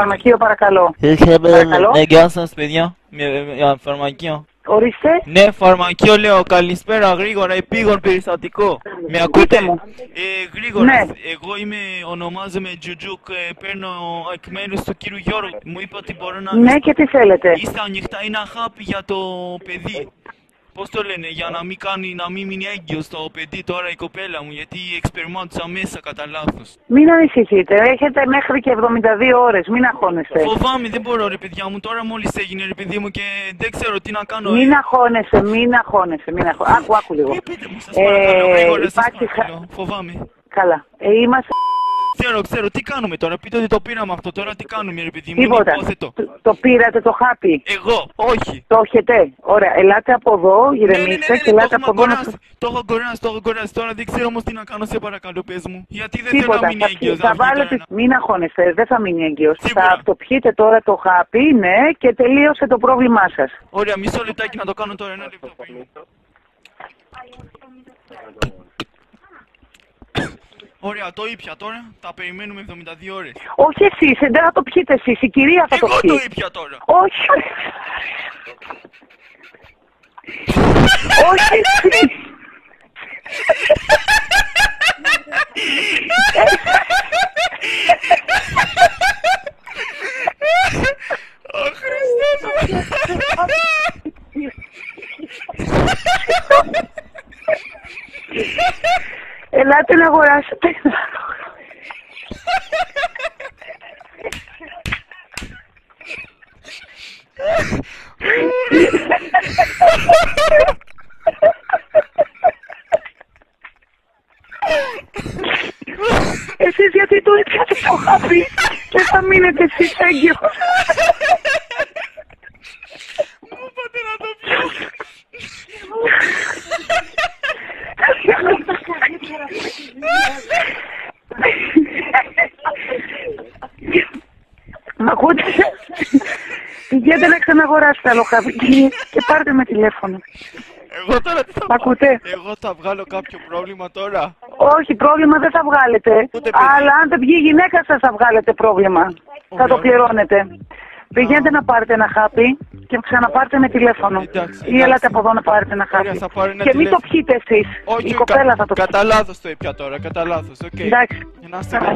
Φαρμακείο, παρακαλώ. Γεια σας παιδιά, φαρμακείο. Ορίστε. Ναι, φαρμακείο λέω, καλησπέρα, γρήγορα, επίγον περιστατικό. Με ακούτε? Γρήγορα, Ναι. εγώ ονομάζομαι Τζουτζούκ, παίρνω εκ μέρους του κύριου Γιώργου. Μου είπε ότι μπορώ να... Ναι, και τι θέλετε? Είστε ανοιχτά, είναι αγάπη για το παιδί. Πώς το λένε, για να μην μείνει έγκυος το παιδί τώρα η κοπέλα μου, γιατί εξπερμάτωσα μέσα κατά λάθος. Μην ανησυχείτε, έχετε μέχρι και 72 ώρες, μην αγχώνεστε. Φοβάμαι, δεν μπορώ ρε παιδιά μου, τώρα μόλις έγινε ρε παιδί μου και δεν ξέρω τι να κάνω. Μην αγχώνεσαι, μην αγχώνεσαι. Άκου λίγο. Πείτε μου, σας παρακαλώ, γρήγορα, σας υπάρχει... παρακαλώ, φοβάμαι. Καλά, είμαστε... Ξέρω, τι κάνουμε τώρα, πείτε ότι το πήραμε αυτό, τώρα τι κάνουμε ρε παιδί μου, Τίποτα. είναι υπόθετο. Το πήρατε το χάπι? Εγώ, όχι. Το έχετε? Ωραία, ελάτε από εδώ, ηρεμήστε και ελάτε από εδώ να... Το έχω αγοράσει, τώρα δεν ξέρω όμως τι να κάνω, σε παρακαλώ πες μου. Γιατί δεν Τίποτα, θέλω να μείνει έγκυος. θα βάλετε... Μην αγχώνεστε, δεν θα μείνει έγκυος. Σίγουρα. Θα το πιείτε τώρα το χάπι, ναι, και τελείωσε το πρόβλημά σας. Ωραία, μισό λεπτάκι να το κάνω τώρα, ένα λεπτό πριν. Ωραία, το ήπια τώρα, τα περιμένουμε 72 ώρες. Όχι εσείς, δεν θα το πιείτε εσείς, η κυρία θα το πιει. Εγώ το ήπια τώρα. Όχι. Όχι εσείς. Ω Χριστός μου. Ελάτε να αγοράσετε. Εσείς γιατί το έπιατε το χάπι και θα μείνετε εσείς έγκυος. Μου είπατε να το πιω. Μ' ακούτε? Πηγαίνετε να ξαναγοράσετε άλλο χάπι και πάρτε με τηλέφωνο. Εγώ τώρα τι θα Ακούτε? Εγώ θα βγάλω κάποιο πρόβλημα τώρα. Όχι, πρόβλημα δεν θα βγάλετε. Ούτε παιδί. Αλλά αν δεν βγει η γυναίκα σας θα βγάλετε πρόβλημα. Θα το πληρώνετε. Πηγαίνετε να πάρετε ένα χάπι και ξαναπάρτε με τηλέφωνο. Εντάξει, Ή έλατε από εδώ να πάρετε ένα χάπι. Ωραία, θα πάρω ένα Και μην το τηλέφωνο. πιείτε εσείς. Όχι, Η κοπέλα θα το πιει. κατά λάθος το ήπια τώρα, κατά λάθος, οκ. Εντάξει. Να είστε καλά.